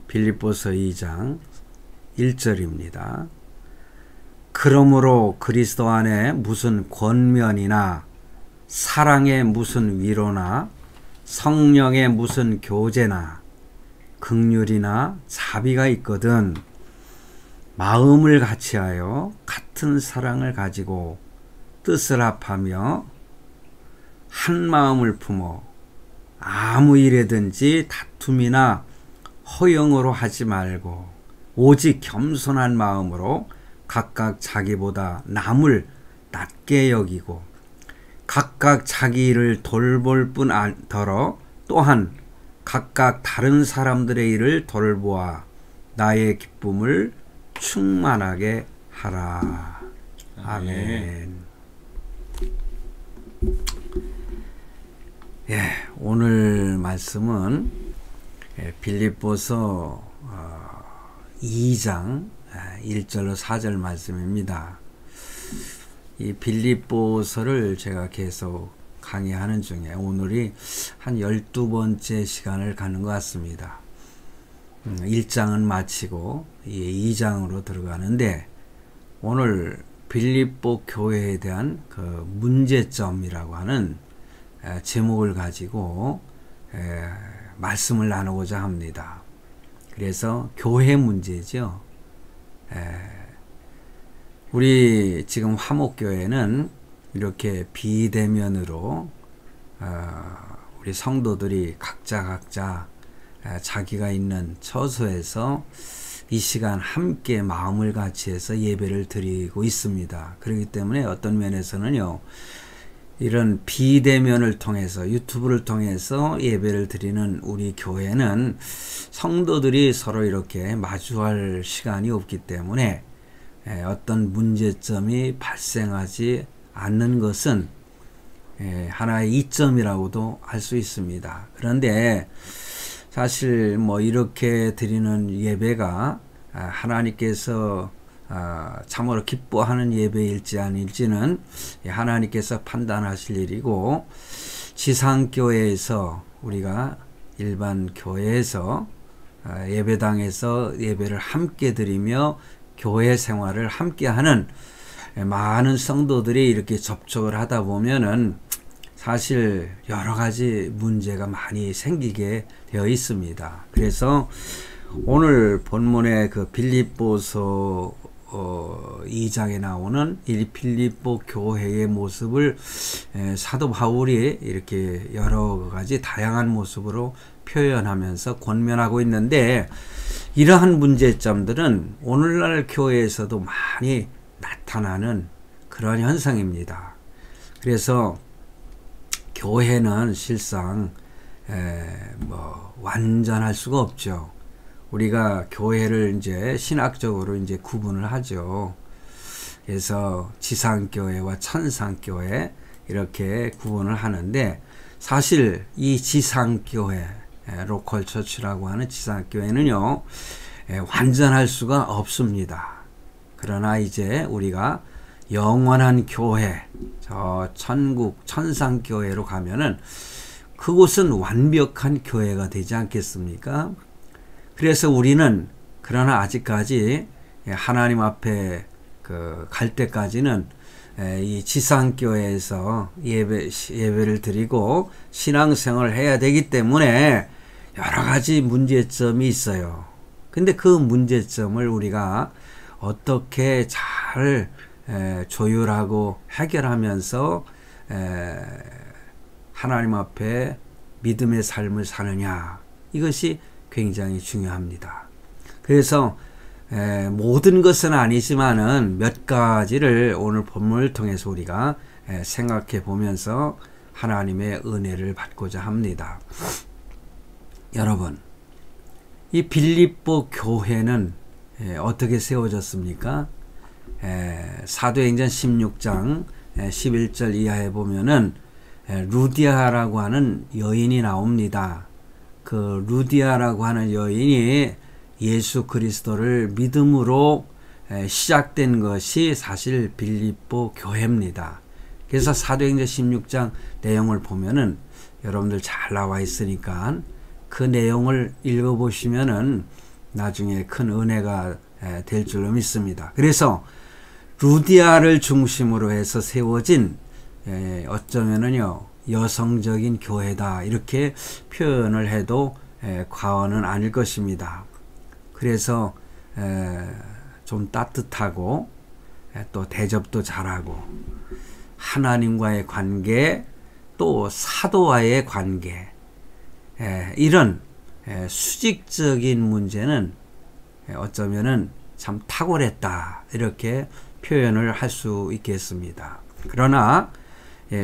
빌립보서 2장 1절입니다. 그러므로 그리스도 안에 무슨 권면이나 사랑의 무슨 위로나 성령의 무슨 교제나 긍휼이나 자비가 있거든 마음을 같이하여 같은 사랑을 가지고 뜻을 합하며 한 마음을 품어 아무 일에든지 다툼이나 허영으로 하지 말고 오직 겸손한 마음으로 각각 자기보다 남을 낮게 여기고 각각 자기 일을 돌볼 뿐더러 또한 각각 다른 사람들의 일을 돌보아 나의 기쁨을 충만하게 하라. 아멘. 예, 오늘 말씀은 빌립보서 2장 1절로 4절 말씀입니다. 이 빌립보서를 제가 계속 강의하는 중에 오늘이 한 12번째 시간을 가는 것 같습니다. 1장은 마치고 2장으로 들어가는데 오늘 빌립보 교회에 대한 그 문제점이라고 하는 제목을 가지고 말씀을 나누고자 합니다. 그래서 교회 문제죠. 우리 지금 화목교회는 이렇게 비대면으로 우리 성도들이 각자 자기가 있는 처소에서 이 시간 함께 마음을 같이해서 예배를 드리고 있습니다. 그렇기 때문에 어떤 면에서는요, 이런 비대면을 통해서 유튜브를 통해서 예배를 드리는 우리 교회는 성도들이 서로 이렇게 마주할 시간이 없기 때문에 어떤 문제점이 발생하지 않는 것은 하나의 이점이라고도 할 수 있습니다. 그런데 사실 뭐 이렇게 드리는 예배가 하나님께서 참으로 기뻐하는 예배일지 아닐지는 하나님께서 판단하실 일이고, 지상교회에서 우리가 일반 교회에서 예배당에서 예배를 함께 드리며 교회 생활을 함께하는 많은 성도들이 이렇게 접촉을 하다 보면은 사실 여러 가지 문제가 많이 생기게 되어 있습니다. 그래서 오늘 본문의 그 빌립보서 2장에 나오는 이 빌립보 교회의 모습을 사도 바울이 이렇게 여러 가지 다양한 모습으로 표현하면서 권면하고 있는데, 이러한 문제점들은 오늘날 교회에서도 많이 나타나는 그런 현상입니다. 그래서 교회는 실상 완전할 수가 없죠. 우리가 교회를 이제 신학적으로 이제 구분을 하죠. 그래서 지상교회와 천상교회 이렇게 구분을 하는데, 사실 이 지상교회, 로컬 처치라고 하는 지상교회는요, 완전할 수가 없습니다. 그러나 이제 우리가 영원한 교회, 저 천국, 천상교회로 가면은 그곳은 완벽한 교회가 되지 않겠습니까? 그래서 우리는 그러나 아직까지 하나님 앞에 갈 때까지는 이 지상교회에서 예배를 드리고 신앙생활을 해야 되기 때문에 여러 가지 문제점이 있어요. 근데 그 문제점을 우리가 어떻게 잘 조율하고 해결하면서 하나님 앞에 믿음의 삶을 사느냐, 이것이 굉장히 중요합니다. 그래서 모든 것은 아니지만은 몇 가지를 오늘 본문을 통해서 우리가 생각해 보면서 하나님의 은혜를 받고자 합니다. 여러분, 이 빌립보 교회는 어떻게 세워졌습니까? 사도행전 16장 11절 이하에 보면은 루디아라고 하는 여인이 나옵니다. 그 루디아라고 하는 여인이 예수 그리스도를 믿음으로 시작된 것이 사실 빌립보 교회입니다. 그래서 사도행전 16장 내용을 보면은 여러분들 잘 나와 있으니까 그 내용을 읽어보시면은 나중에 큰 은혜가 될 줄로 믿습니다. 그래서 루디아를 중심으로 해서 세워진 어쩌면은요 여성적인 교회다 이렇게 표현을 해도 과언은 아닐 것입니다. 그래서 좀 따뜻하고 또 대접도 잘하고 하나님과의 관계 또 사도와의 관계 이런 수직적인 문제는 어쩌면은 참 탁월했다 이렇게 표현을 할 수 있겠습니다. 그러나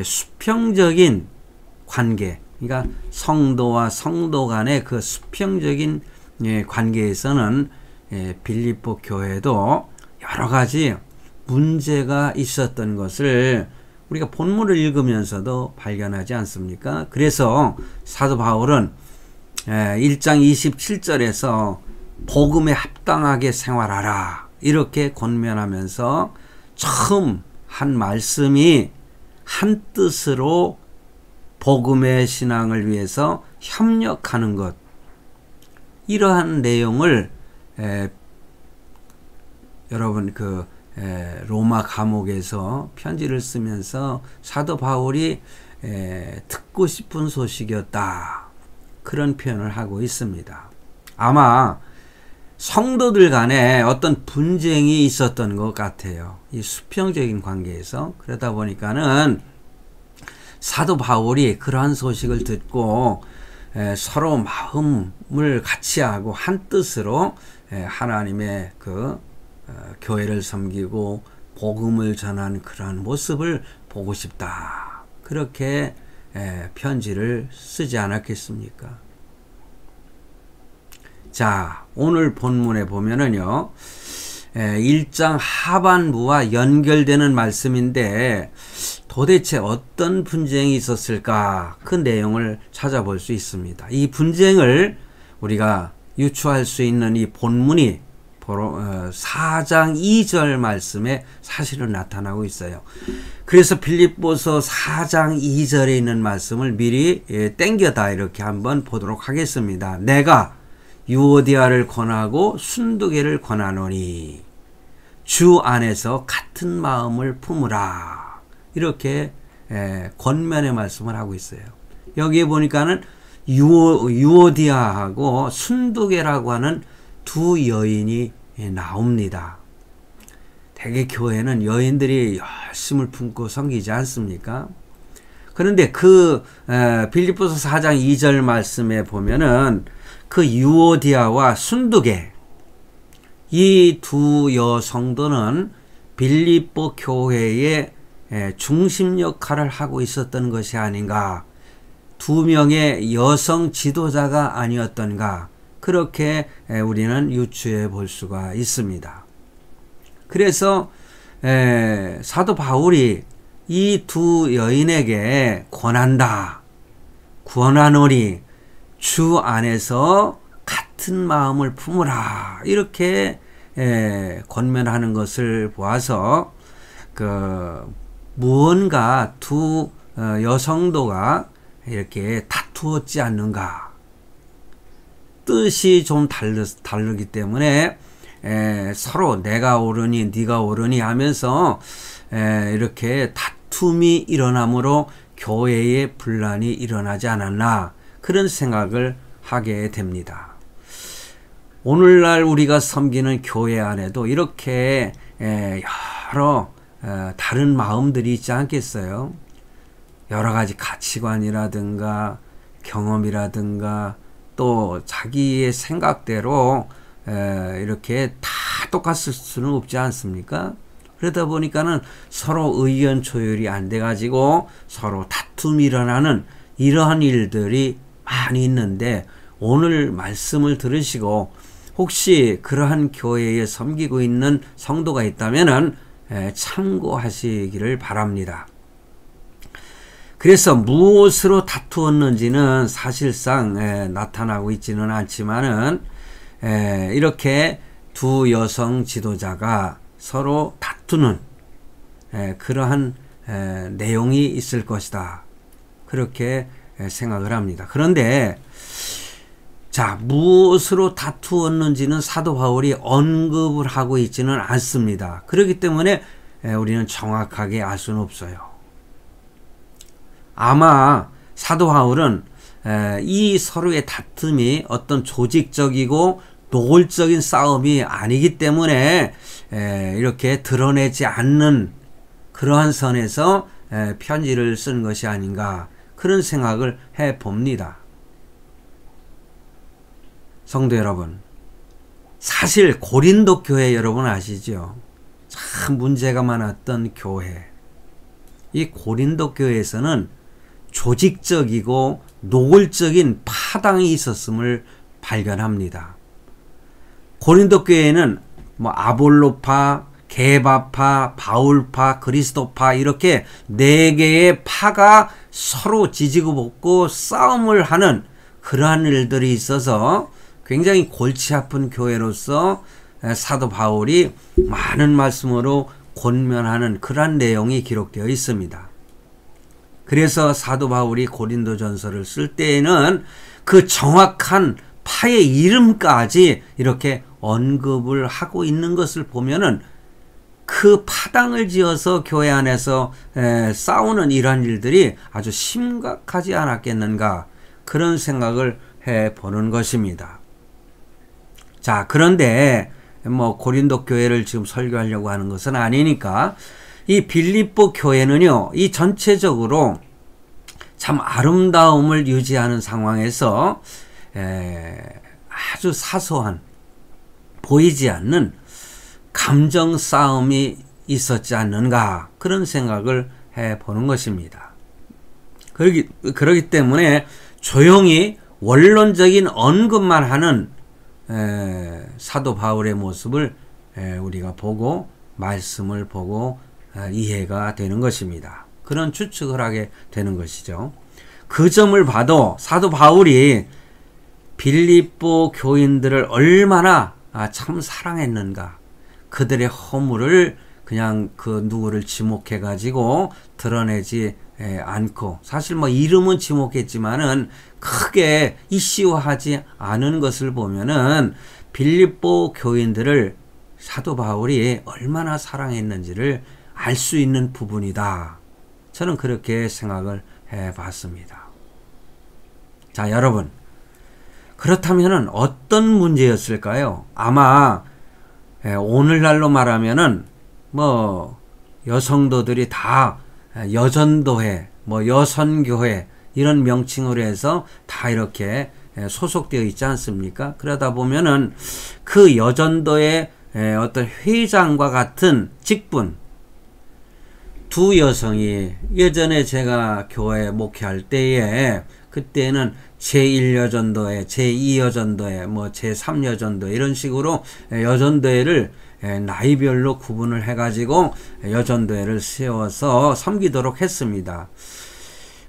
수평적인 관계 그러니까 성도와 성도 간의 그 수평적인 관계에서는 빌립보 교회도 여러 가지 문제가 있었던 것을 우리가 본문을 읽으면서도 발견하지 않습니까? 그래서 사도 바울은 1장 27절에서 복음에 합당하게 생활하라 이렇게 권면하면서 처음 한 말씀이 한 뜻으로 복음의 신앙을 위해서 협력하는 것 이러한 내용을 여러분 로마 감옥에서 편지를 쓰면서 사도 바울이 듣고 싶은 소식이었다 그런 표현을 하고 있습니다. 아마 성도들 간에 어떤 분쟁이 있었던 것 같아요. 이 수평적인 관계에서. 그러다 보니까는 사도 바울이 그러한 소식을 듣고 서로 마음을 같이 하고 한 뜻으로 하나님의 교회를 섬기고 복음을 전하는 그러한 모습을 보고 싶다. 그렇게 편지를 쓰지 않았겠습니까? 자, 오늘 본문에 보면은요, 1장 하반부와 연결되는 말씀인데 도대체 어떤 분쟁이 있었을까? 그 내용을 찾아볼 수 있습니다. 이 분쟁을 우리가 유추할 수 있는 이 본문이 4장 2절 말씀에 사실은 나타나고 있어요. 그래서 빌립보서 4장 2절에 있는 말씀을 미리 땡겨다 이렇게 한번 보도록 하겠습니다. 내가 유오디아를 권하고 순두개를 권하노니 주 안에서 같은 마음을 품으라 이렇게 권면의 말씀을 하고 있어요. 여기에 보니까는 유오디아하고 순두개라고 하는 두 여인이 나옵니다. 대개 교회는 여인들이 열심을 품고 섬기지 않습니까? 그런데 빌립보서 4장 2절 말씀에 보면은 그 유오디아와 순두개 이 두 여성도는 빌립보 교회의 중심 역할을 하고 있었던 것이 아닌가, 두 명의 여성 지도자가 아니었던가 그렇게 우리는 유추해 볼 수가 있습니다. 그래서 사도 바울이 이 두 여인에게 권한다, 권하노니 주 안에서 같은 마음을 품으라 이렇게 권면하는 것을 보아서 무언가 두 여성도가 이렇게 다투었지 않는가, 뜻이 좀 다르기 때문에 서로 내가 옳으니 네가 옳으니 하면서 이렇게 다툼이 일어나므로 교회에 분란이 일어나지 않았나 그런 생각을 하게 됩니다. 오늘날 우리가 섬기는 교회 안에도 이렇게 여러 다른 마음들이 있지 않겠어요? 여러 가지 가치관이라든가 경험이라든가 또 자기의 생각대로 이렇게 다 똑같을 수는 없지 않습니까? 그러다 보니까는 서로 의견 조율이 안 돼 가지고 서로 다툼이 일어나는 이러한 일들이 많이 있는데, 오늘 말씀을 들으시고 혹시 그러한 교회에 섬기고 있는 성도가 있다면은 참고하시기를 바랍니다. 그래서 무엇으로 다투었는지는 사실상 나타나고 있지는 않지만은 이렇게 두 여성 지도자가 서로 다투는 그러한 내용이 있을 것이다 그렇게 생각을 합니다. 그런데 자, 무엇으로 다투었는지는 사도 바울이 언급을 하고 있지는 않습니다. 그렇기 때문에 우리는 정확하게 알 수는 없어요. 아마 사도 바울은 이 서로의 다툼이 어떤 조직적이고 노골적인 싸움이 아니기 때문에 이렇게 드러내지 않는 그러한 선에서 편지를 쓴 것이 아닌가, 그런 생각을 해봅니다. 성도 여러분, 사실 고린도 교회 여러분 아시죠? 참 문제가 많았던 교회. 이 고린도 교회에서는 조직적이고 노골적인 파당이 있었음을 발견합니다. 고린도 교회에는 뭐 아볼로파, 게바파, 바울파, 그리스도파 이렇게 4개의 파가 서로 지지고 볶고 싸움을 하는 그러한 일들이 있어서 굉장히 골치 아픈 교회로서 사도 바울이 많은 말씀으로 권면하는 그러한 내용이 기록되어 있습니다. 그래서 사도 바울이 고린도전서를 쓸 때에는 그 정확한 파의 이름까지 이렇게 언급을 하고 있는 것을 보면은 그 파당을 지어서 교회 안에서 싸우는 이러한 일들이 아주 심각하지 않았겠는가, 그런 생각을 해보는 것입니다. 자, 그런데 뭐 고린도 교회를 지금 설교하려고 하는 것은 아니니까 이 빌립보 교회는요, 이 전체적으로 참 아름다움을 유지하는 상황에서 아주 사소한, 보이지 않는 감정 싸움이 있었지 않는가, 그런 생각을 해보는 것입니다. 그러기 때문에 조용히 원론적인 언급만 하는 사도 바울의 모습을 우리가 보고 말씀을 보고 이해가 되는 것입니다. 그런 추측을 하게 되는 것이죠. 그 점을 봐도 사도 바울이 빌립보 교인들을 얼마나 참 사랑했는가, 그들의 허물을 그냥 그 누구를 지목해 가지고 드러내지 않고, 사실 뭐 이름은 지목했지만은 크게 이슈화하지 않은 것을 보면은 빌립보 교인들을 사도 바울이 얼마나 사랑했는지를 알 수 있는 부분이다. 저는 그렇게 생각을 해봤습니다. 자, 여러분, 그렇다면은 어떤 문제였을까요? 아마 오늘날로 말하면은 뭐 여성도들이 다 여전도회, 뭐 여선교회 이런 명칭으로 해서 다 이렇게 소속되어 있지 않습니까? 그러다 보면은 그 여전도의 어떤 회장과 같은 직분, 두 여성이 예전에 제가 교회 목회할 때에 그때는 제1여전도회, 제2여전도회, 뭐 제3여전도회 이런 식으로 여전도회를 나이별로 구분을 해가지고 여전도회를 세워서 섬기도록 했습니다.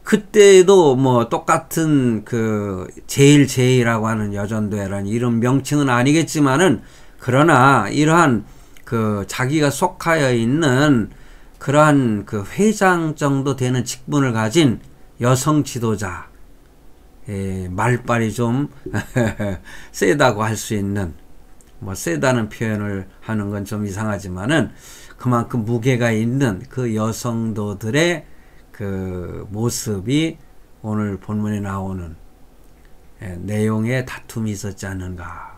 그때도 뭐 똑같은 그 제1라고 하는 여전도회라는 이런 명칭은 아니겠지만은, 그러나 이러한 그 자기가 속하여 있는 그러한 그 회장 정도 되는 직분을 가진 여성 지도자, 말빨이 좀 세다고 할 수 있는, 뭐 세다는 표현을 하는 건 좀 이상하지만은 그만큼 무게가 있는 그 여성도들의 그 모습이 오늘 본문에 나오는 내용의 다툼이 있었지 않는가.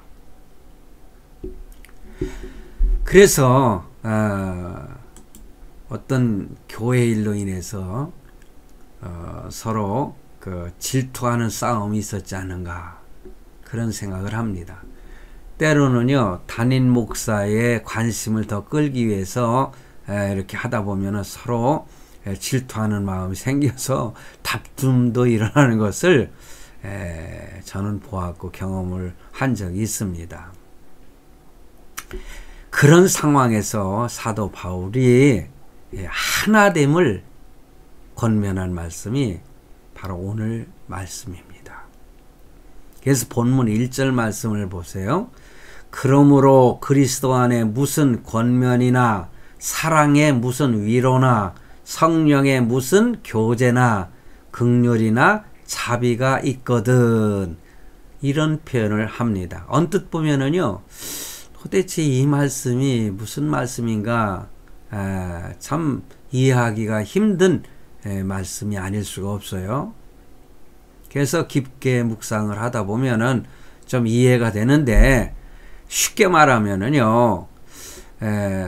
그래서 어떤 교회 일로 인해서 서로 그 질투하는 싸움이 있었지 않는가, 그런 생각을 합니다. 때로는요, 담임 목사의 관심을 더 끌기 위해서 이렇게 하다 보면은 서로 질투하는 마음이 생겨서 다툼도 일어나는 것을 저는 보았고 경험을 한 적이 있습니다. 그런 상황에서 사도 바울이 하나됨을 권면한 말씀이 바로 오늘 말씀입니다. 그래서 본문 1절 말씀을 보세요. 그러므로 그리스도 안에 무슨 권면이나 사랑의 무슨 위로나 성령의 무슨 교제나 긍휼이나 자비가 있거든. 이런 표현을 합니다. 언뜻 보면은요, 도대체 이 말씀이 무슨 말씀인가, 참 이해하기가 힘든 말씀이 아닐 수가 없어요. 그래서 깊게 묵상을 하다 보면은 좀 이해가 되는데, 쉽게 말하면은요,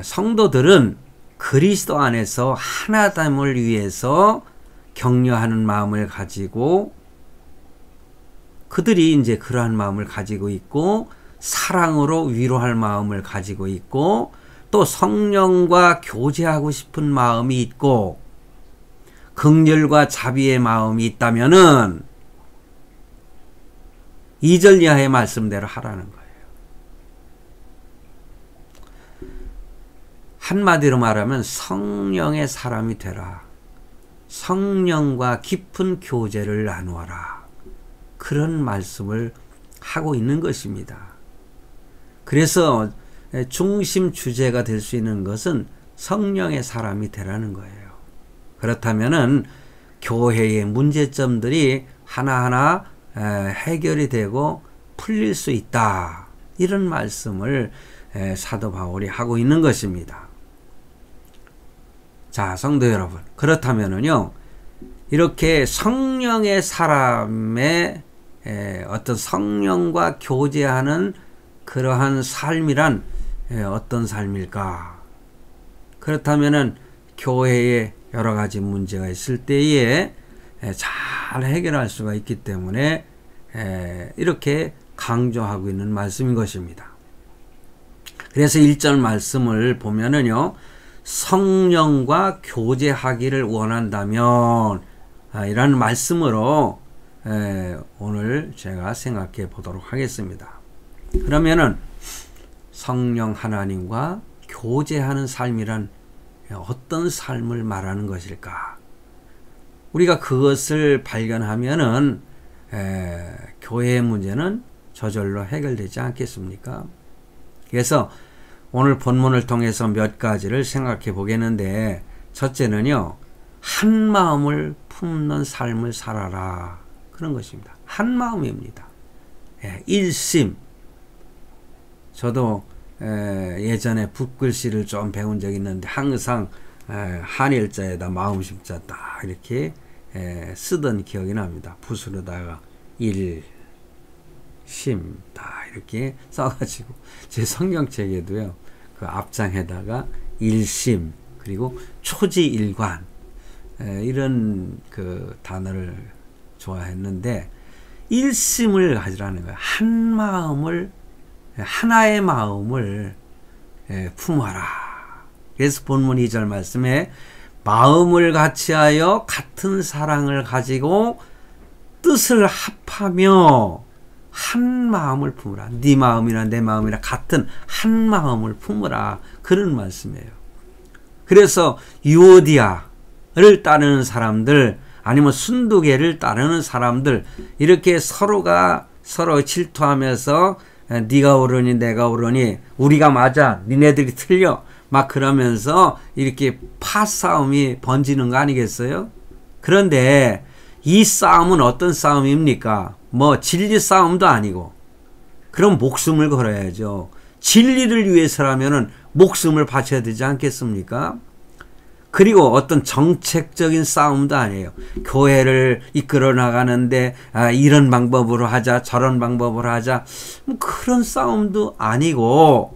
성도들은 그리스도 안에서 하나됨을 위해서 격려하는 마음을 가지고, 그들이 이제 그러한 마음을 가지고 있고, 사랑으로 위로할 마음을 가지고 있고, 또 성령과 교제하고 싶은 마음이 있고, 긍휼과 자비의 마음이 있다면은 2절 이하의 말씀대로 하라는 거예요. 한마디로 말하면 성령의 사람이 되라. 성령과 깊은 교제를 나누어라. 그런 말씀을 하고 있는 것입니다. 그래서 중심 주제가 될 수 있는 것은 성령의 사람이 되라는 거예요. 그렇다면은 교회의 문제점들이 하나하나 해결이 되고 풀릴 수 있다. 이런 말씀을 사도 바울이 하고 있는 것입니다. 자, 성도 여러분. 그렇다면은요, 이렇게 성령의 사람의 어떤 성령과 교제하는 그러한 삶이란 어떤 삶일까? 그렇다면은 교회에 여러 가지 문제가 있을 때에 잘 해결할 수가 있기 때문에 이렇게 강조하고 있는 말씀인 것입니다. 그래서 1절 말씀을 보면은요, 성령과 교제하기를 원한다면, 이라는 말씀으로 오늘 제가 생각해 보도록 하겠습니다. 그러면은 성령 하나님과 교제하는 삶이란 어떤 삶을 말하는 것일까? 우리가 그것을 발견하면은 교회의 문제는 저절로 해결되지 않겠습니까? 그래서 오늘 본문을 통해서 몇 가지를 생각해 보겠는데, 첫째는요, 한 마음을 품는 삶을 살아라. 그런 것입니다. 한 마음입니다. 일심. 저도 예전에 붓글씨를 좀 배운 적이 있는데 항상 한일자에다 마음심자 딱 이렇게 쓰던 기억이 납니다. 붓으로다가 일심 다 이렇게 써가지고 제 성경책에도요, 그 앞장에다가 일심 그리고 초지일관 이런 그 단어를 좋아했는데, 일심을 가지라는 거예요. 한 마음을, 하나의 마음을 품어라. 그래서 본문 2절 말씀에 마음을 같이하여 같은 사랑을 가지고 뜻을 합하며 한 마음을 품으라. 네 마음이나 내 마음이나 같은 한 마음을 품으라. 그런 말씀이에요. 그래서 유오디아를 따르는 사람들, 아니면 순두개를 따르는 사람들, 이렇게 서로가 서로 질투하면서 네가 옳으니 내가 옳으니 우리가 맞아 니네들이 틀려 막 그러면서 이렇게 파싸움이 번지는 거 아니겠어요? 그런데 이 싸움은 어떤 싸움입니까? 뭐 진리 싸움도 아니고, 그럼 목숨을 걸어야죠. 진리를 위해서라면은 목숨을 바쳐야 되지 않겠습니까? 그리고 어떤 정책적인 싸움도 아니에요. 교회를 이끌어 나가는데 이런 방법으로 하자 저런 방법으로 하자, 뭐 그런 싸움도 아니고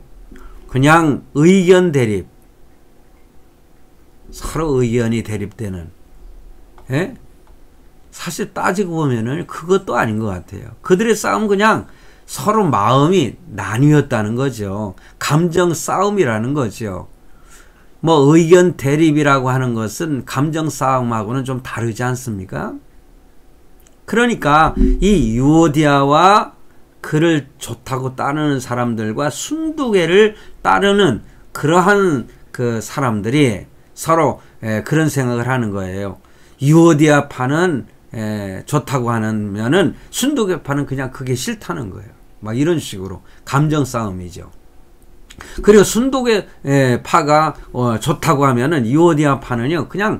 그냥 의견 대립, 서로 의견이 대립되는, 사실 따지고 보면은 그것도 아닌 것 같아요. 그들의 싸움은 그냥 서로 마음이 나뉘었다는 거죠. 감정 싸움이라는 거죠. 뭐 의견 대립이라고 하는 것은 감정 싸움하고는 좀 다르지 않습니까? 그러니까 이 유오디아와 그를 좋다고 따르는 사람들과 순두개를 따르는 그러한 그 사람들이 서로 그런 생각을 하는 거예요. 유오디아파는 좋다고 하면은 순두개파는 그냥 그게 싫다는 거예요. 막 이런 식으로 감정 싸움이죠. 그리고 순두개 파가 좋다고 하면은 유오디아 파는요 그냥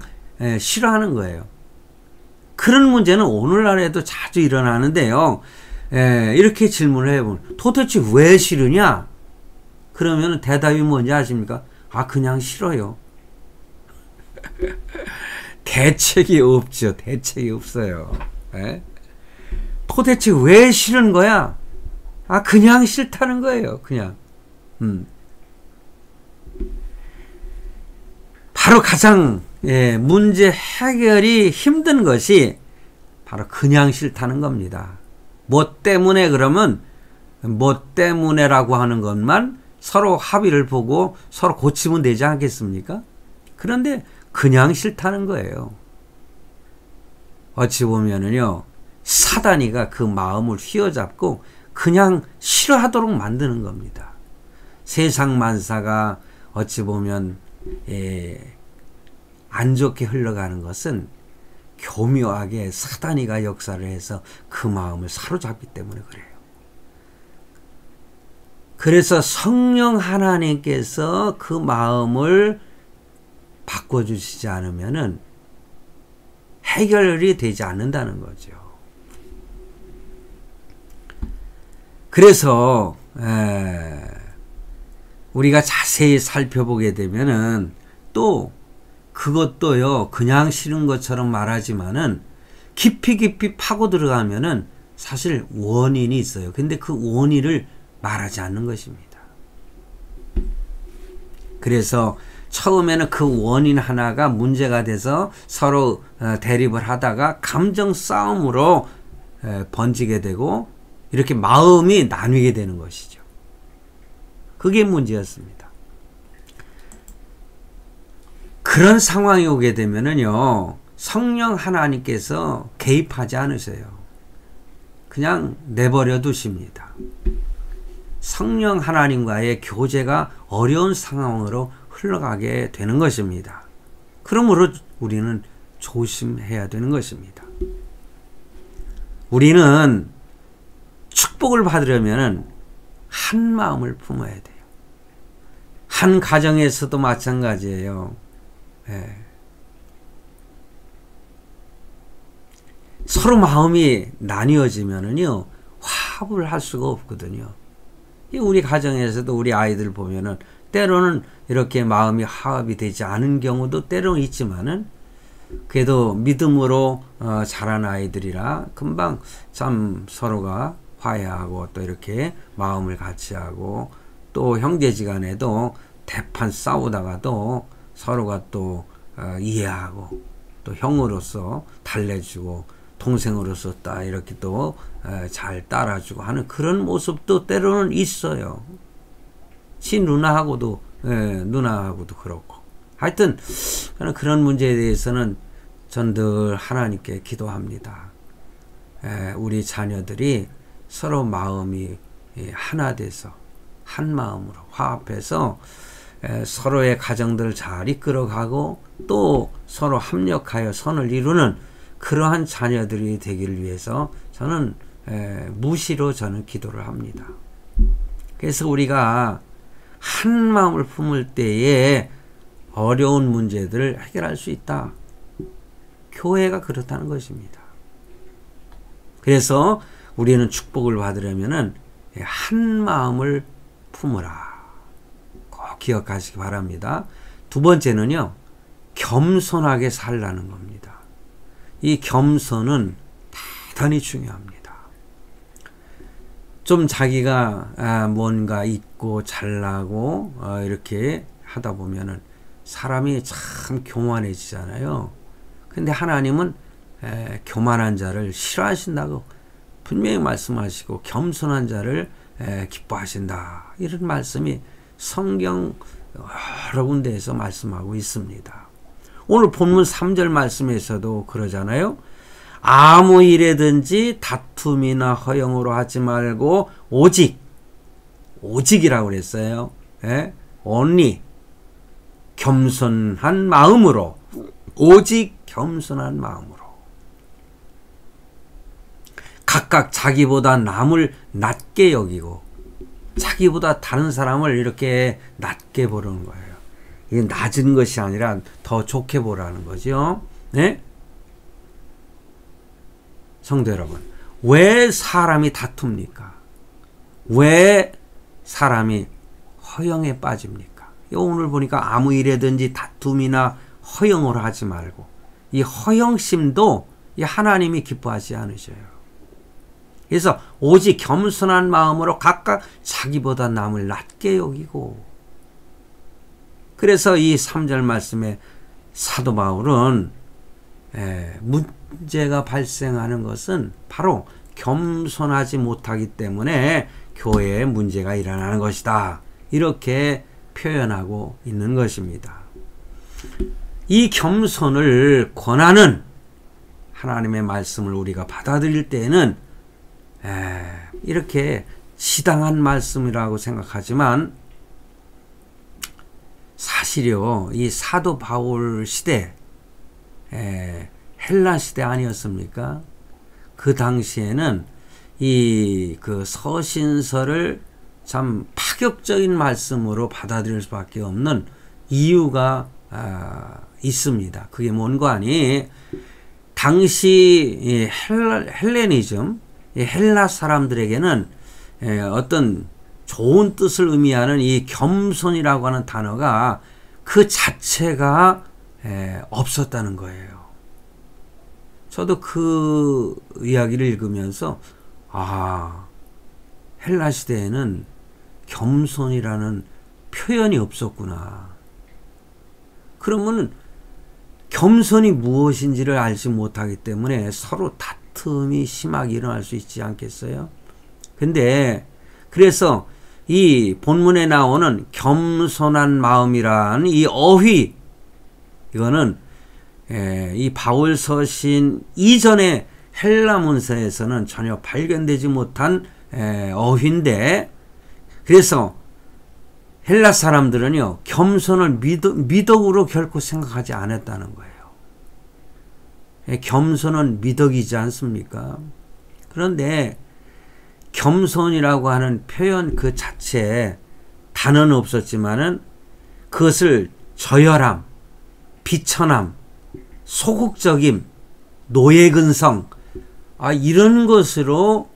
싫어하는 거예요. 그런 문제는 오늘날에도 자주 일어나는데요. 이렇게 질문을 해보면 도대체 왜 싫으냐? 그러면 대답이 뭔지 아십니까? 아, 그냥 싫어요. 대책이 없죠. 대책이 없어요. 도대체 왜 싫은 거야? 아, 그냥 싫다는 거예요. 그냥. 바로 가장 문제 해결이 힘든 것이 바로 그냥 싫다는 겁니다. 뭐 때문에 그러면 뭐 때문에라고 하는 것만 서로 합의를 보고 서로 고치면 되지 않겠습니까? 그런데 그냥 싫다는 거예요. 어찌 보면은요, 사단이가 그 마음을 휘어잡고 그냥 싫어하도록 만드는 겁니다. 세상 만사가 어찌 보면 안 좋게 흘러가는 것은 교묘하게 사단이가 역사를 해서 그 마음을 사로잡기 때문에 그래요. 그래서 성령 하나님께서 그 마음을 바꿔주시지 않으면은 해결이 되지 않는다는 거죠. 그래서 우리가 자세히 살펴보게 되면은 또 그것도요, 그냥 싫은 것처럼 말하지만은 깊이 파고 들어가면은 사실 원인이 있어요. 근데 그 원인을 말하지 않는 것입니다. 그래서 처음에는 그 원인 하나가 문제가 돼서 서로 대립을 하다가 감정 싸움으로 번지게 되고 이렇게 마음이 나뉘게 되는 것이죠. 그게 문제였습니다. 그런 상황이 오게 되면은요, 성령 하나님께서 개입하지 않으세요. 그냥 내버려 두십니다. 성령 하나님과의 교제가 어려운 상황으로 흘러가게 되는 것입니다. 그러므로 우리는 조심해야 되는 것입니다. 우리는 축복을 받으려면 한 마음을 품어야 돼요. 한 가정에서도 마찬가지예요. 서로 마음이 나뉘어지면은요, 화합을 할 수가 없거든요. 우리 가정에서도 우리 아이들 보면은 때로는 이렇게 마음이 화합이 되지 않은 경우도 때로는 있지만은 그래도 믿음으로 자란 아이들이라 금방 참 서로가 화해하고 또 이렇게 마음을 같이 하고 또 형제지간에도 대판 싸우다가도 서로가 또 이해하고 또 형으로서 달래주고 동생으로서 딱 이렇게 또 잘 따라주고 하는 그런 모습도 때로는 있어요. 누나하고도 그렇고 하여튼 저는 그런 문제에 대해서는 전 늘 하나님께 기도합니다. 우리 자녀들이 서로 마음이 하나 돼서 한 마음으로 화합해서 서로의 가정들을 잘 이끌어가고 또 서로 합력하여 선을 이루는 그러한 자녀들이 되기를 위해서 저는 무시로 저는 기도를 합니다. 그래서 우리가 한 마음을 품을 때에 어려운 문제들을 해결할 수 있다. 교회가 그렇다는 것입니다. 그래서 우리는 축복을 받으려면은 한 마음을 품으라. 꼭 기억하시기 바랍니다. 두 번째는요, 겸손하게 살라는 겁니다. 이 겸손은 대단히 중요합니다. 좀 자기가 뭔가 있고 잘나고 이렇게 하다 보면은 사람이 참 교만해지잖아요. 근데 하나님은 교만한 자를 싫어하신다고 분명히 말씀하시고 겸손한 자를 기뻐하신다. 이런 말씀이 성경 여러 군데에서 말씀하고 있습니다. 오늘 본문 3절 말씀에서도 그러잖아요. 아무 일에든지 다툼이나 허영으로 하지 말고 오직이라고 그랬어요. only 겸손한 마음으로, 오직 겸손한 마음으로 각각 자기보다 남을 낮게 여기고 자기보다 다른 사람을 이렇게 낮게 보는 거예요. 이게 낮은 것이 아니라 더 좋게 보라는 거죠. 네? 성도 여러분, 왜 사람이 다툽니까? 왜 사람이 허영에 빠집니까? 오늘 보니까 아무 일에든지 다툼이나 허영을 하지 말고, 이 허영심도 이 하나님이 기뻐하지 않으셔요. 그래서 오직 겸손한 마음으로 각각 자기보다 남을 낮게 여기고, 그래서 이 3절 말씀에 사도 바울은 문제가 발생하는 것은 바로 겸손하지 못하기 때문에 교회에 문제가 일어나는 것이다, 이렇게 표현하고 있는 것입니다. 이 겸손을 권하는 하나님의 말씀을 우리가 받아들일 때에는 이렇게 지당한 말씀이라고 생각하지만, 사실요, 이 사도 바울 시대, 헬라 시대 아니었습니까? 그 당시에는 이 그 서신서를 참 파격적인 말씀으로 받아들일 수밖에 없는 이유가 있습니다. 그게 뭔가 하니, 당시 헬레니즘, 헬라 사람들에게는 어떤 좋은 뜻을 의미하는 이 겸손이라고 하는 단어가 그 자체가 없었다는 거예요. 저도 그 이야기를 읽으면서 헬라 시대에는 겸손이라는 표현이 없었구나. 그러면 겸손이 무엇인지를 알지 못하기 때문에 서로 다툼이 심하게 일어날 수 있지 않겠어요? 근데 그래서 이 본문에 나오는 겸손한 마음이란 이 어휘, 이거는 이 바울 서신 이전의 헬라 문서에서는 전혀 발견되지 못한 어휘인데, 그래서 헬라 사람들은요, 겸손을 미덕으로 결코 생각하지 않았다는 거예요. 겸손은 미덕이지 않습니까? 그런데 겸손이라고 하는 표현 그 자체에 단어는 없었지만은 그것을 저열함, 비천함, 소극적임, 노예근성, 이런 것으로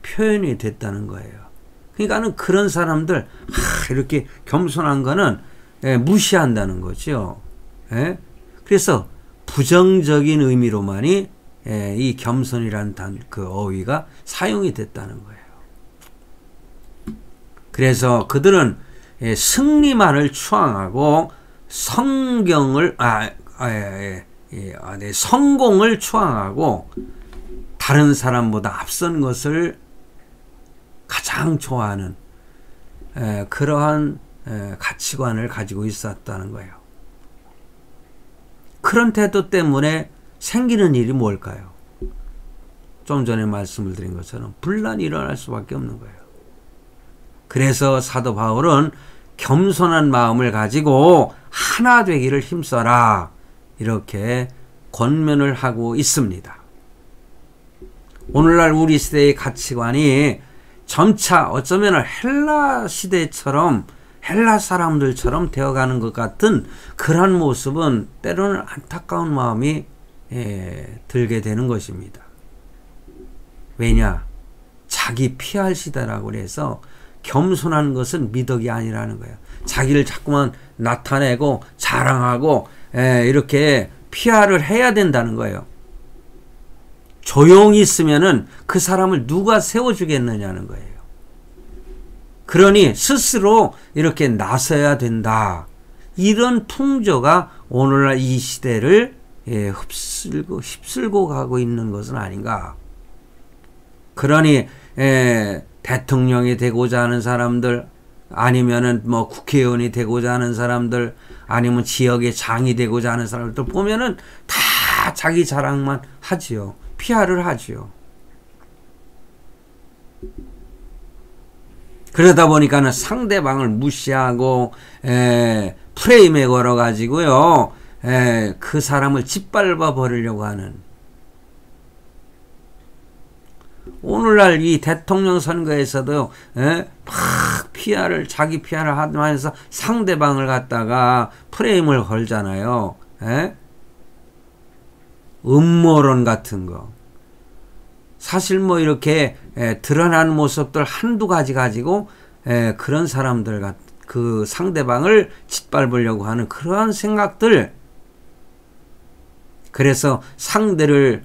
표현이 됐다는 거예요. 그러니까는 그런 사람들 이렇게 겸손한 거는 무시한다는 거죠. 그래서 부정적인 의미로만이 이 겸손이라는 그 어휘가 사용이 됐다는 거예요. 그래서 그들은 승리만을 추앙하고 성공을 추앙하고 다른 사람보다 앞선 것을 가장 좋아하는 그러한 가치관을 가지고 있었다는 거예요. 그런 태도 때문에 생기는 일이 뭘까요? 좀 전에 말씀을 드린 것처럼 분란이 일어날 수밖에 없는 거예요. 그래서 사도 바울은 겸손한 마음을 가지고 하나 되기를 힘써라, 이렇게 권면을 하고 있습니다. 오늘날 우리 시대의 가치관이 점차 어쩌면 헬라 시대처럼, 헬라 사람들처럼 되어가는 것 같은 그런 모습은 때로는 안타까운 마음이 들게 되는 것입니다. 왜냐? 자기 피할 시대라고 해서 겸손한 것은 미덕이 아니라는 거예요. 자기를 자꾸만 나타내고 자랑하고 이렇게 피할을 해야 된다는 거예요. 조용히 있으면은 그 사람을 누가 세워주겠느냐는 거예요. 그러니 스스로 이렇게 나서야 된다. 이런 풍조가 오늘날 이 시대를 휩쓸고 가고 있는 것은 아닌가. 그러니 대통령이 되고자 하는 사람들, 아니면은 뭐 국회의원이 되고자 하는 사람들, 아니면 지역의 장이 되고자 하는 사람들 보면은 다 자기 자랑만 하지요. 피할을 하지요. 그러다 보니까는 상대방을 무시하고 프레임에 걸어 가지고요, 그 사람을 짓밟아 버리려고 하는, 오늘날 이 대통령 선거에서도 막 자기 PR을 하면서 상대방을 갖다가 프레임을 걸잖아요. 음모론 같은 거. 사실 뭐 이렇게 드러나는 모습들 한두 가지 가지고 그런 사람들 그 상대방을 짓밟으려고 하는 그러한 생각들, 그래서 상대를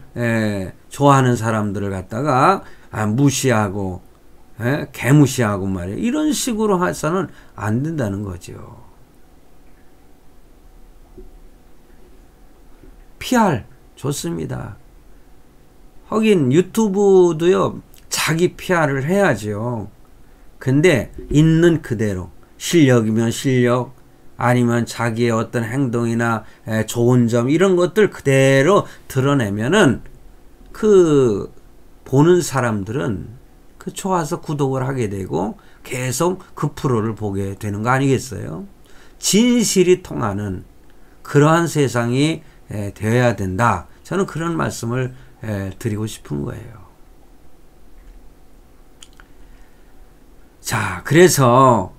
좋아하는 사람들을 갖다가 무시하고 개무시하고 말이에요. 이런 식으로 해서는 안 된다는 거죠. PR 좋습니다. 하긴 유튜브도요, 자기 PR을 해야죠. 근데 있는 그대로, 실력이면 실력, 아니면 자기의 어떤 행동이나 좋은 점 이런 것들 그대로 드러내면은 그 보는 사람들은 그 좋아서 구독을 하게 되고 계속 그 프로를 보게 되는 거 아니겠어요? 진실이 통하는 그러한 세상이 되어야 된다. 저는 그런 말씀을 드리고 싶은 거예요. 자, 그래서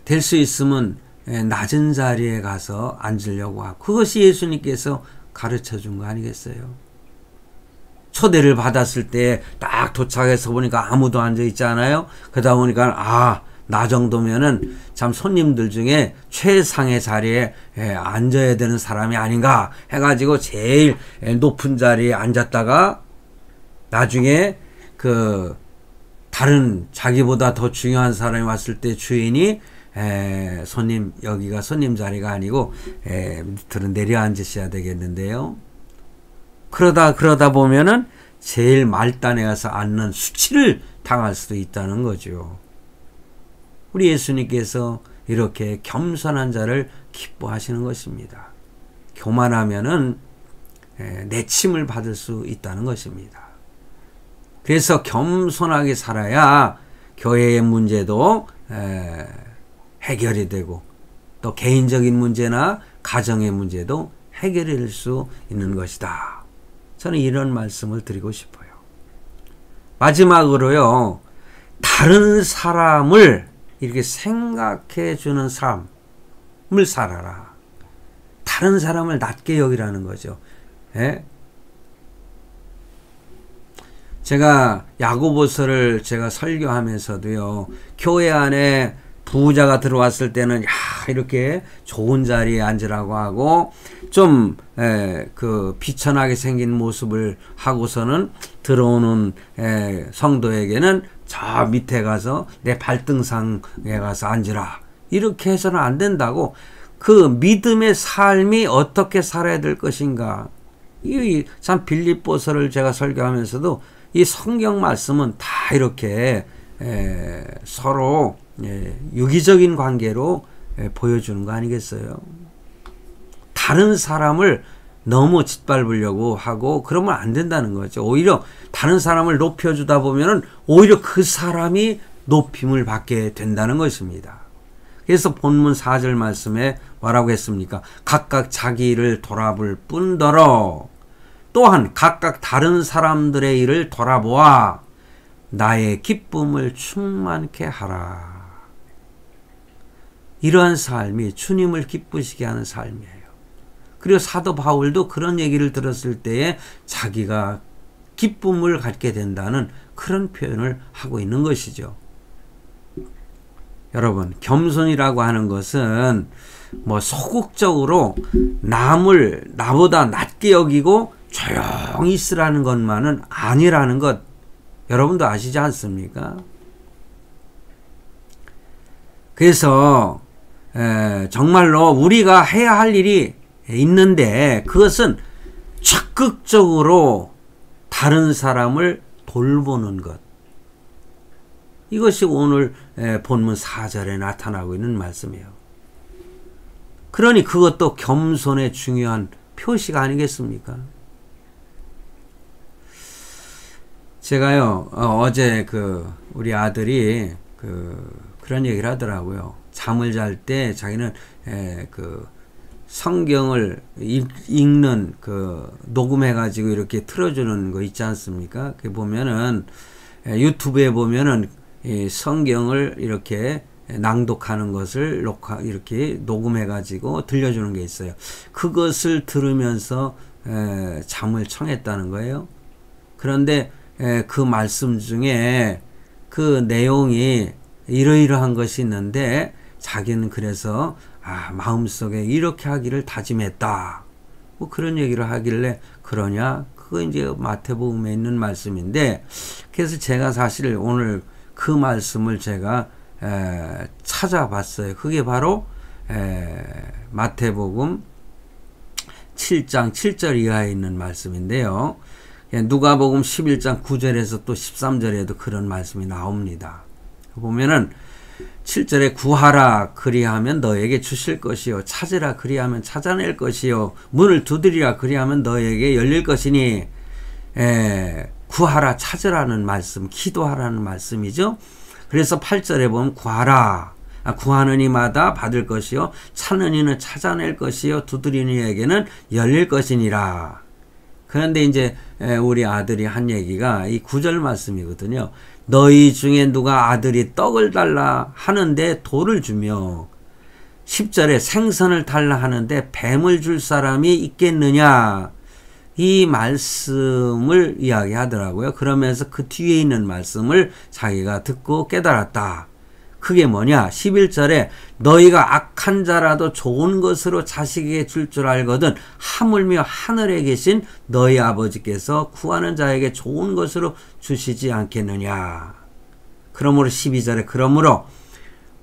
될 수 있으면 낮은 자리에 가서 앉으려고 하고, 그것이 예수님께서 가르쳐 준 거 아니겠어요? 초대를 받았을 때 딱 도착해서 보니까 아무도 앉아 있지 않아요? 그러다 보니까 나 정도면은 참 손님들 중에 최상의 자리에 앉아야 되는 사람이 아닌가 해가지고 제일 높은 자리에 앉았다가 나중에 그 다른 자기보다 더 중요한 사람이 왔을 때 주인이 손님, 여기가 손님 자리가 아니고 밑으로 내려 앉으셔야 되겠는데요. 그러다 보면은 제일 말단에 가서 앉는 수치를 당할 수도 있다는 거죠. 우리 예수님께서 이렇게 겸손한 자를 기뻐하시는 것입니다. 교만하면은 내침을 받을 수 있다는 것입니다. 그래서 겸손하게 살아야 교회의 문제도 해결이 되고, 또 개인적인 문제나 가정의 문제도 해결이 될 수 있는 것이다. 저는 이런 말씀을 드리고 싶어요. 마지막으로요, 다른 사람을 이렇게 생각해 주는 삶을 살아라. 다른 사람을 낮게 여기라는 거죠. 제가 야고보서를 제가 설교하면서도요, 교회 안에 부자가 들어왔을 때는 이렇게 좋은 자리에 앉으라고 하고, 좀 비천하게 생긴 모습을 하고서는 들어오는 성도에게는 저 밑에 가서 내 발등상에 가서 앉으라, 이렇게 해서는 안 된다고. 그 믿음의 삶이 어떻게 살아야 될 것인가, 이 참 빌립보서를 제가 설교하면서도 이 성경 말씀은 다 이렇게 서로 유기적인 관계로 보여주는 거 아니겠어요? 다른 사람을 너무 짓밟으려고 하고 그러면 안 된다는 거죠. 오히려 다른 사람을 높여주다 보면은 오히려 그 사람이 높임을 받게 된다는 것입니다. 그래서 본문 4절 말씀에 뭐라고 했습니까? 각각 자기 일을 돌아볼 뿐더러 또한 각각 다른 사람들의 일을 돌아보아 나의 기쁨을 충만케 하라. 이러한 삶이 주님을 기쁘시게 하는 삶이에요. 그리고 사도 바울도 그런 얘기를 들었을 때에 자기가 기쁨을 갖게 된다는 그런 표현을 하고 있는 것이죠. 여러분, 겸손이라고 하는 것은 뭐 소극적으로 남을 나보다 낮게 여기고 조용히 있으라는 것만은 아니라는 것, 여러분도 아시지 않습니까? 그래서 정말로 우리가 해야 할 일이 있는데, 그것은 적극적으로 다른 사람을 돌보는 것, 이것이 오늘 본문 4절에 나타나고 있는 말씀이에요. 그러니 그것도 겸손의 중요한 표시가 아니겠습니까? 제가요, 어제 우리 아들이 그런 얘기를 하더라고요. 잠을 잘 때 자기는 성경을 읽는 녹음해가지고 이렇게 틀어주는 거 있지 않습니까? 그 보면은 유튜브에 보면은 이 성경을 이렇게 낭독하는 것을 이렇게 녹음해가지고 들려주는 게 있어요. 그것을 들으면서 잠을 청했다는 거예요. 그런데 그 말씀 중에 그 내용이 이러이러한 것이 있는데 자기는 그래서 마음속에 이렇게 하기를 다짐했다. 뭐 그런 얘기를 하길래 그러냐? 그거 이제 마태복음에 있는 말씀인데, 그래서 제가 사실 오늘 그 말씀을 제가 찾아봤어요. 그게 바로 마태복음 7장 7절 이하에 있는 말씀인데요. 누가복음 11장 9절에서 또 13절에도 그런 말씀이 나옵니다. 보면은 7절에 구하라 그리하면 너에게 주실 것이요 찾으라 그리하면 찾아낼 것이요 문을 두드리라 그리하면 너에게 열릴 것이니, 구하라 찾으라는 말씀, 기도하라는 말씀이죠. 그래서 8절에 보면 구하라, 구하는 이마다 받을 것이요 찾는 이는 찾아낼 것이요 두드리는 이에게는 열릴 것이니라. 그런데 이제 우리 아들이 한 얘기가 이 9절 말씀이거든요. 너희 중에 누가 아들이 떡을 달라 하는데 돌을 주며 10절에 생선을 달라 하는데 뱀을 줄 사람이 있겠느냐, 이 말씀을 이야기하더라고요. 그러면서 그 뒤에 있는 말씀을 자기가 듣고 깨달았다. 그게 뭐냐? 11절에 너희가 악한 자라도 좋은 것으로 자식에게 줄 줄 알거든 하물며 하늘에 계신 너희 아버지께서 구하는 자에게 좋은 것으로 주시지 않겠느냐. 그러므로 12절에 그러므로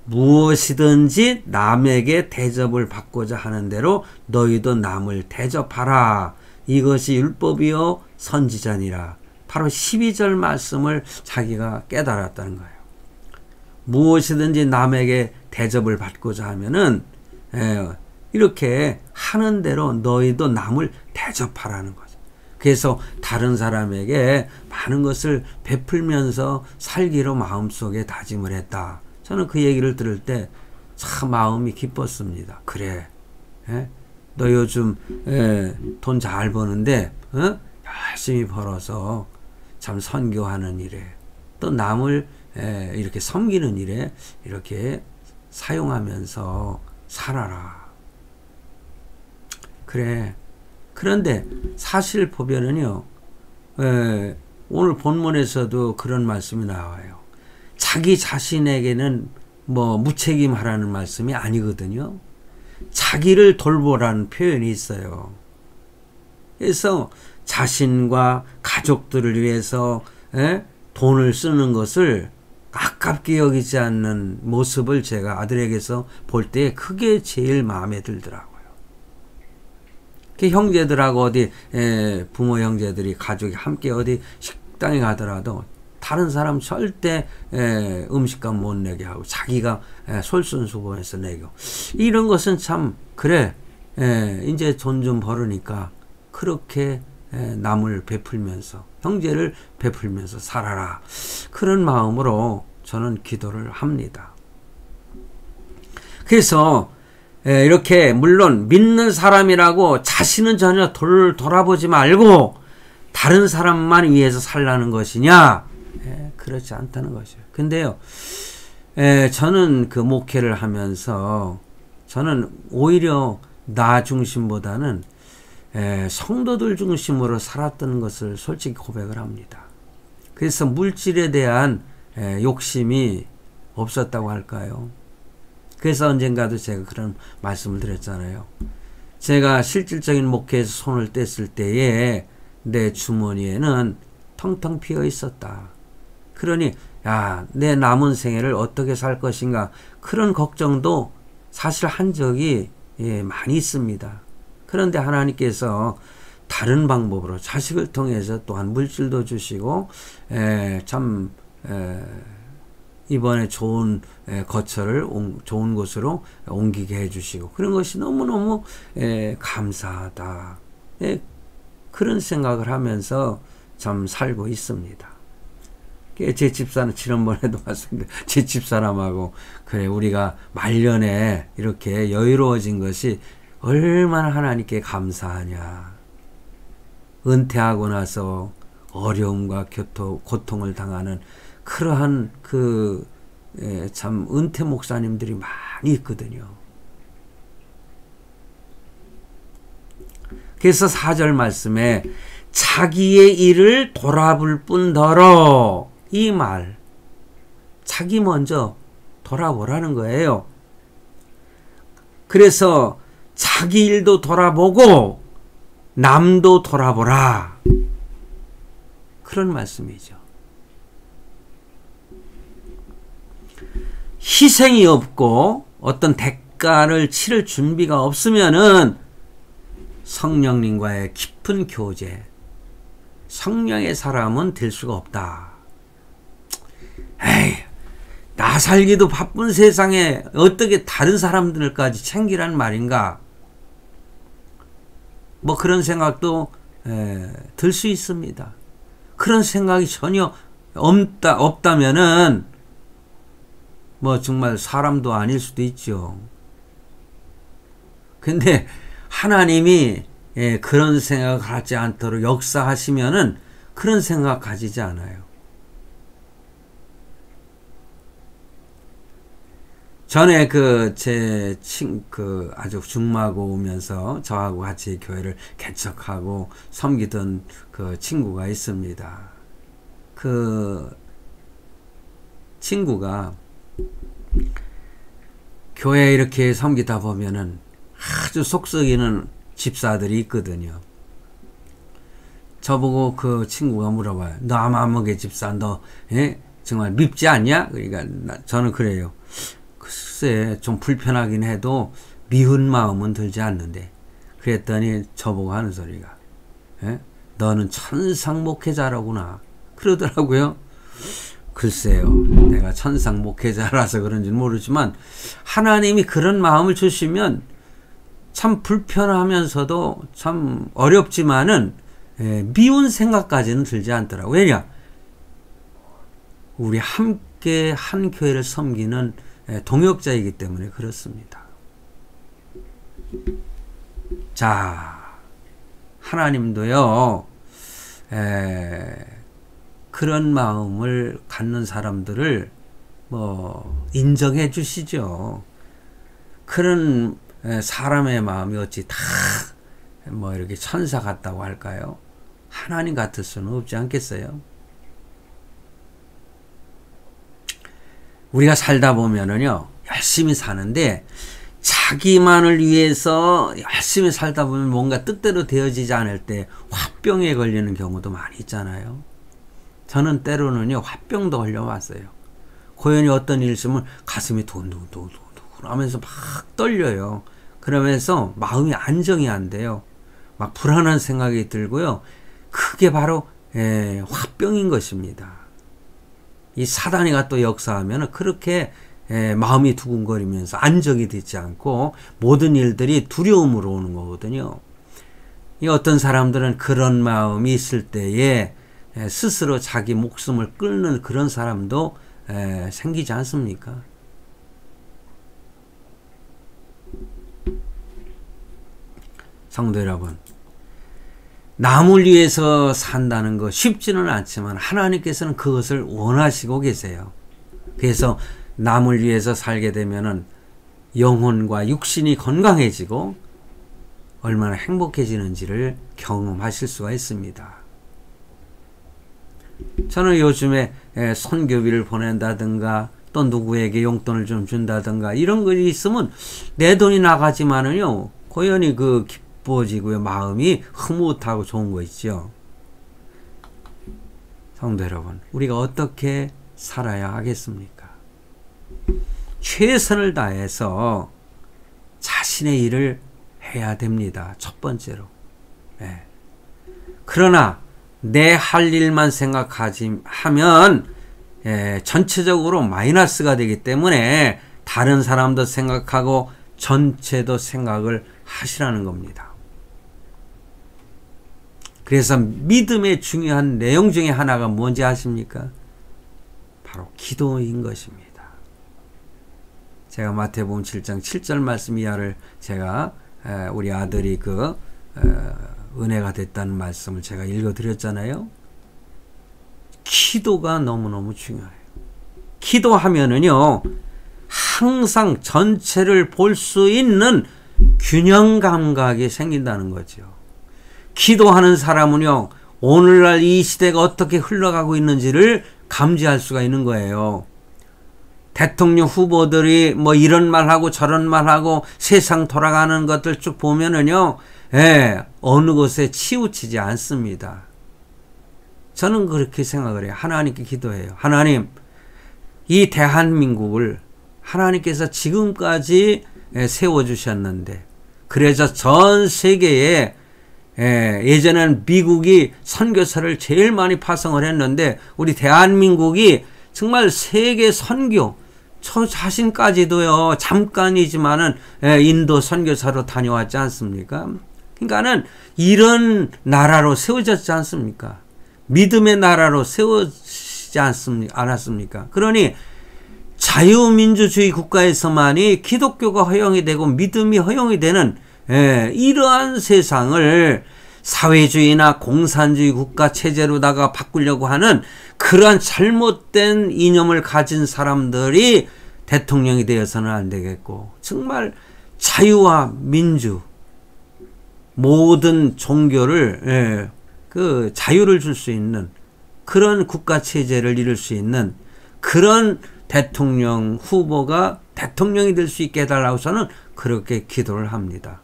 무엇이든지 남에게 대접을 받고자 하는 대로 너희도 남을 대접하라. 이것이 율법이요 선지자니라. 바로 12절 말씀을 자기가 깨달았다는 거예요. 무엇이든지 남에게 대접을 받고자 하면은 이렇게 하는 대로 너희도 남을 대접하라는 거죠. 그래서 다른 사람에게 많은 것을 베풀면서 살기로 마음속에 다짐을 했다. 저는 그 얘기를 들을 때 참 마음이 기뻤습니다. 그래, 너 요즘 돈 잘 버는데 열심히 벌어서 참 선교하는 일에 또 남을 이렇게 섬기는 일에 이렇게 사용하면서 살아라. 그래. 그런데 사실 보면은요, 오늘 본문에서도 그런 말씀이 나와요. 자기 자신에게는 뭐 무책임하라는 말씀이 아니거든요. 자기를 돌보라는 표현이 있어요. 그래서 자신과 가족들을 위해서 돈을 쓰는 것을 아깝게 여기지 않는 모습을 제가 아들에게서 볼 때 그게 제일 마음에 들더라고요. 형제들하고 어디 부모 형제들이 가족이 함께 어디 식당에 가더라도 다른 사람 절대 음식값 못 내게 하고 자기가 솔선수범해서 내고, 이런 것은 참 그래 이제 돈 좀 벌으니까 그렇게 남을 베풀면서 형제를 베풀면서 살아라. 그런 마음으로 저는 기도를 합니다. 그래서 이렇게 물론 믿는 사람이라고 자신은 전혀 돌아보지 말고 다른 사람만 위해서 살라는 것이냐? 그렇지 않다는 것이에요. 근데요, 저는 그 목회를 하면서 저는 오히려 나 중심보다는 성도들 중심으로 살았던 것을 솔직히 고백을 합니다. 그래서 물질에 대한 욕심이 없었다고 할까요? 그래서 언젠가도 제가 그런 말씀을 드렸잖아요. 제가 실질적인 목회에서 손을 뗐을 때에 내 주머니에는 텅텅 비어 있었다. 그러니 내 남은 생애를 어떻게 살 것인가, 그런 걱정도 사실 한 적이 많이 있습니다. 그런데 하나님께서 다른 방법으로 자식을 통해서 또한 물질도 주시고 이번에 좋은 거처를 좋은 곳으로 옮기게 해주시고, 그런 것이 너무너무 감사하다. 그런 생각을 하면서 참 살고 있습니다. 제 집사는 지난번에도 말씀드렸는데 제 집사람하고 그래 우리가 말년에 이렇게 여유로워진 것이 얼마나 하나님께 감사하냐. 은퇴하고 나서 어려움과 고통을 당하는 그러한 참 은퇴 목사님들이 많이 있거든요. 그래서 4절 말씀에 자기의 일을 돌아볼 뿐더러, 이 말, 자기 먼저 돌아보라는 거예요. 그래서 자기 일도 돌아보고 남도 돌아보라, 그런 말씀이죠. 희생이 없고 어떤 대가를 치를 준비가 없으면은 성령님과의 깊은 교제, 성령의 사람은 될 수가 없다. 에이, 나 살기도 바쁜 세상에 어떻게 다른 사람들까지 챙기란 말인가? 뭐 그런 생각도 들 수 있습니다. 그런 생각이 전혀 없다면은 뭐 정말 사람도 아닐 수도 있죠. 근데 하나님이 그런 생각을 갖지 않도록 역사하시면은 그런 생각 가지지 않아요. 전에 아주 중마고 오면서 저하고 같이 교회를 개척하고 섬기던 그 친구가 있습니다. 그 친구가 교회 이렇게 섬기다 보면은 아주 속 썩이는 집사들이 있거든요. 저보고 그 친구가 물어봐요. 너 아마목의 집사, 너 정말 밉지 않냐? 그러니까 저는 그래요. 글쎄 좀 불편하긴 해도 미운 마음은 들지 않는데. 그랬더니 저보고 하는 소리가, 너는 천상 목회자라구나, 그러더라고요. 글쎄요, 내가 천상 목회자라서 그런지는 모르지만 하나님이 그런 마음을 주시면 참 불편하면서도 참 어렵지만은 미운 생각까지는 들지 않더라고요. 왜냐? 우리 함께 한 교회를 섬기는 동역자이기 때문에 그렇습니다. 자, 하나님도요, 그런 마음을 갖는 사람들을 뭐 인정해 주시죠. 그런 사람의 마음이 어찌 다 뭐 이렇게 천사 같다고 할까요? 하나님 같을 수는 없지 않겠어요? 우리가 살다 보면은요, 열심히 사는데 자기만을 위해서 열심히 살다 보면 뭔가 뜻대로 되어지지 않을 때 화병에 걸리는 경우도 많이 있잖아요. 저는 때로는요, 화병도 걸려왔어요. 고연히 어떤 일 있으면 가슴이 돈돈돈돈 하면서 막 떨려요. 그러면서 마음이 안정이 안 돼요. 막 불안한 생각이 들고요. 그게 바로 화병인 것입니다. 이 사단이가 또 역사하면 그렇게 마음이 두근거리면서 안정이 되지 않고 모든 일들이 두려움으로 오는 거거든요. 이 어떤 사람들은 그런 마음이 있을 때에 스스로 자기 목숨을 끊는 그런 사람도 생기지 않습니까? 성도 여러분, 남을 위해서 산다는 거 쉽지는 않지만 하나님께서는 그것을 원하시고 계세요. 그래서 남을 위해서 살게 되면은 영혼과 육신이 건강해지고 얼마나 행복해지는지를 경험하실 수가 있습니다. 저는 요즘에 선교비를 보낸다든가 또 누구에게 용돈을 좀 준다든가 이런 것이 있으면 내 돈이 나가지만은요, 고연히 그 기뻐지고요, 마음이 흐뭇하고 좋은 거 있죠. 성도 여러분, 우리가 어떻게 살아야 하겠습니까? 최선을 다해서 자신의 일을 해야 됩니다. 첫 번째로. 그러나 내 할 일만 하면 전체적으로 마이너스가 되기 때문에 다른 사람도 생각하고 전체도 생각을 하시라는 겁니다. 그래서 믿음의 중요한 내용 중에 하나가 뭔지 아십니까? 바로 기도인 것입니다. 제가 마태복음 7장 7절 말씀 이하를 제가 우리 아들이 은혜가 됐다는 말씀을 제가 읽어드렸잖아요. 기도가 너무너무 중요해요. 기도하면은요, 항상 전체를 볼 수 있는 균형 감각이 생긴다는 거죠. 기도하는 사람은요, 오늘날 이 시대가 어떻게 흘러가고 있는지를 감지할 수가 있는 거예요. 대통령 후보들이 뭐 이런 말하고 저런 말하고 세상 돌아가는 것들 쭉 보면은요, 어느 곳에 치우치지 않습니다. 저는 그렇게 생각을 해요. 하나님께 기도해요. 하나님, 이 대한민국을 하나님께서 지금까지 세워주셨는데, 그래서 전 세계에 예전에는 미국이 선교사를 제일 많이 파송을 했는데, 우리 대한민국이 정말 세계 선교, 저 자신까지도요, 잠깐이지만은 인도 선교사로 다녀왔지 않습니까? 그러니까는 이런 나라로 세워졌지 않습니까? 믿음의 나라로 세워지지 않았습니까? 그러니 자유민주주의 국가에서만이 기독교가 허용이 되고 믿음이 허용이 되는 이러한 세상을 사회주의나 공산주의 국가 체제로다가 바꾸려고 하는 그러한 잘못된 이념을 가진 사람들이 대통령이 되어서는 안 되겠고, 정말 자유와 민주, 모든 종교를 그 자유를 줄 수 있는 그런 국가 체제를 이룰 수 있는 그런 대통령 후보가 대통령이 될 수 있게 해달라고 저는 그렇게 기도를 합니다.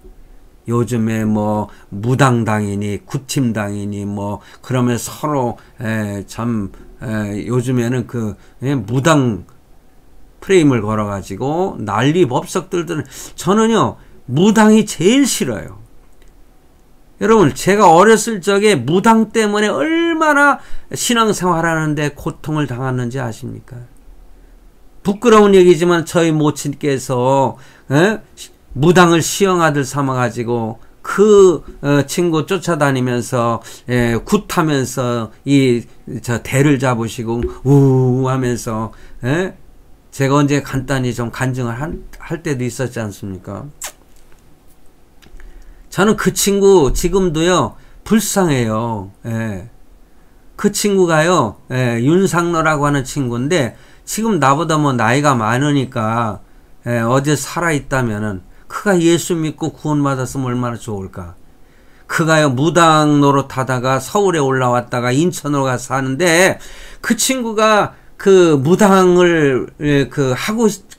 요즘에 뭐 무당당이니 구팀당이니 뭐 그러면 서로 요즘에는 그 무당 프레임을 걸어가지고 난리 법석들은, 저는요 무당이 제일 싫어요. 여러분, 제가 어렸을 적에 무당 때문에 얼마나 신앙생활하는데 고통을 당했는지 아십니까? 부끄러운 얘기지만 저희 모친께서 무당을 시형아들 삼아가지고 그 친구 쫓아다니면서 굿하면서 저 대를 잡으시고 우우 하면서 제가 언제 간단히 좀 간증을 할 때도 있었지 않습니까? 저는 그 친구 지금도요 불쌍해요. 그 친구가요 윤상로라고 하는 친구인데, 지금 나보다 뭐 나이가 많으니까 어제 살아있다면은 그가 예수 믿고 구원받았으면 얼마나 좋을까. 그가요 무당 노릇하다가 서울에 올라왔다가 인천으로 가서 사는데, 그 친구가 그 무당을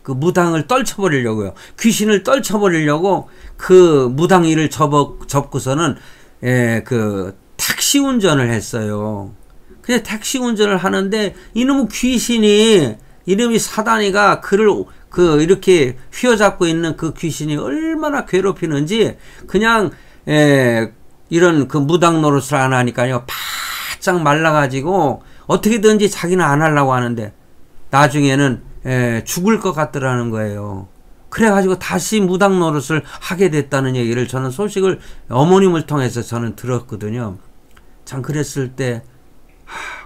무당을 떨쳐버리려고요. 귀신을 떨쳐버리려고 그 무당 일을 접고서는 그 택시 운전을 했어요. 근데 택시 운전을 하는데 이놈의 귀신이, 이놈이 사단이가 그를 이렇게 휘어잡고 있는 그 귀신이 얼마나 괴롭히는지, 그냥 이런 그 무당 노릇을 안 하니까요 바짝 말라가지고 어떻게든지 자기는 안 하려고 하는데 나중에는 죽을 것 같더라는 거예요. 그래가지고 다시 무당 노릇을 하게 됐다는 얘기를, 저는 소식을 어머님을 통해서 저는 들었거든요. 참 그랬을 때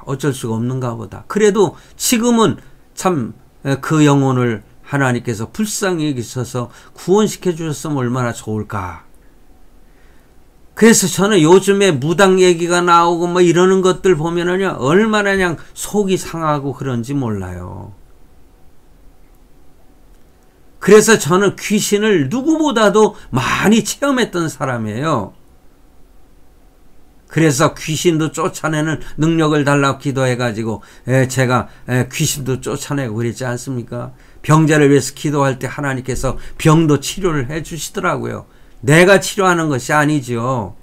어쩔 수가 없는가 보다. 그래도 지금은 참 그 영혼을 하나님께서 불쌍히 여기셔서 구원시켜 주셨으면 얼마나 좋을까. 그래서 저는 요즘에 무당 얘기가 나오고 뭐 이러는 것들 보면은요 얼마나 그냥 속이 상하고 그런지 몰라요. 그래서 저는 귀신을 누구보다도 많이 체험했던 사람이에요. 그래서 귀신도 쫓아내는 능력을 달라고 기도해가지고 제가 귀신도 쫓아내고 그랬지 않습니까? 병자를 위해서 기도할 때 하나님께서 병도 치료를 해 주시더라고요. 내가 치료하는 것이 아니죠.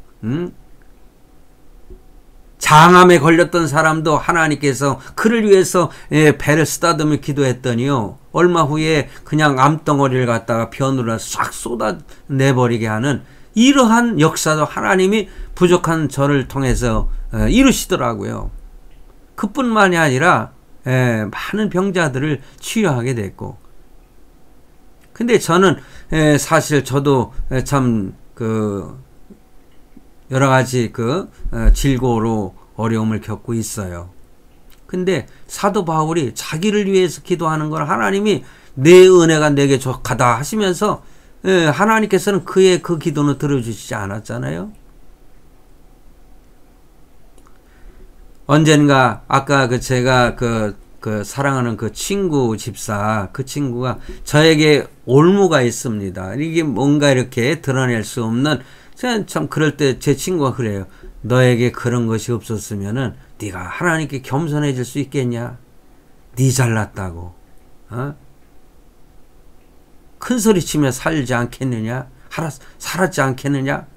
장암에 걸렸던 사람도 하나님께서 그를 위해서 배를 쓰다듬어 기도했더니요 얼마 후에 그냥 암덩어리를 갖다가 변으로 싹 쏟아내버리게 하는 이러한 역사도 하나님이 부족한 저를 통해서 이루시더라고요. 그뿐만이 아니라 많은 병자들을 치유하게 됐고, 근데 저는 사실 저도 참 여러 가지 질고로 어려움을 겪고 있어요. 근데 사도 바울이 자기를 위해서 기도하는 걸 하나님이 내 은혜가 내게 족하다 하시면서 하나님께서는 그의 그 기도는 들어주시지 않았잖아요. 언젠가 아까 제가 사랑하는 그 친구 집사, 그 친구가 저에게 올무가 있습니다. 이게 뭔가 이렇게 드러낼 수 없는 저는 참 그럴 때 제 친구가 그래요. 너에게 그런 것이 없었으면은 네가 하나님께 겸손해질 수 있겠냐? 네 잘났다고. 어? 큰 소리 치며 살지 않겠느냐? 살았지 않겠느냐?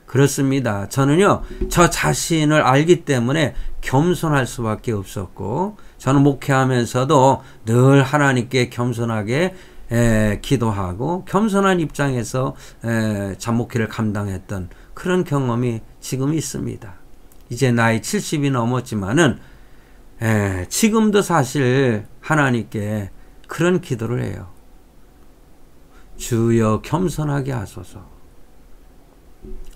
그렇습니다. 저는요, 저 자신을 알기 때문에 겸손할 수밖에 없었고, 저는 목회하면서도 늘 하나님께 겸손하게 기도하고, 겸손한 입장에서 잠목회를 감당했던 그런 경험이 지금 있습니다. 이제 나이 70이 넘었지만은, 지금도 사실 하나님께 그런 기도를 해요. 주여 겸손하게 하소서.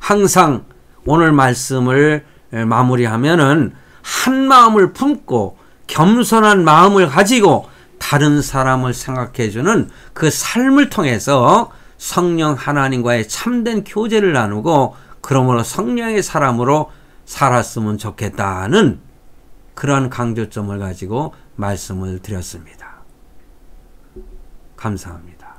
항상 오늘 말씀을 마무리하면은 한 마음을 품고 겸손한 마음을 가지고 다른 사람을 생각해주는 그 삶을 통해서 성령 하나님과의 참된 교제를 나누고 그러므로 성령의 사람으로 살았으면 좋겠다는 그런 강조점을 가지고 말씀을 드렸습니다. 감사합니다.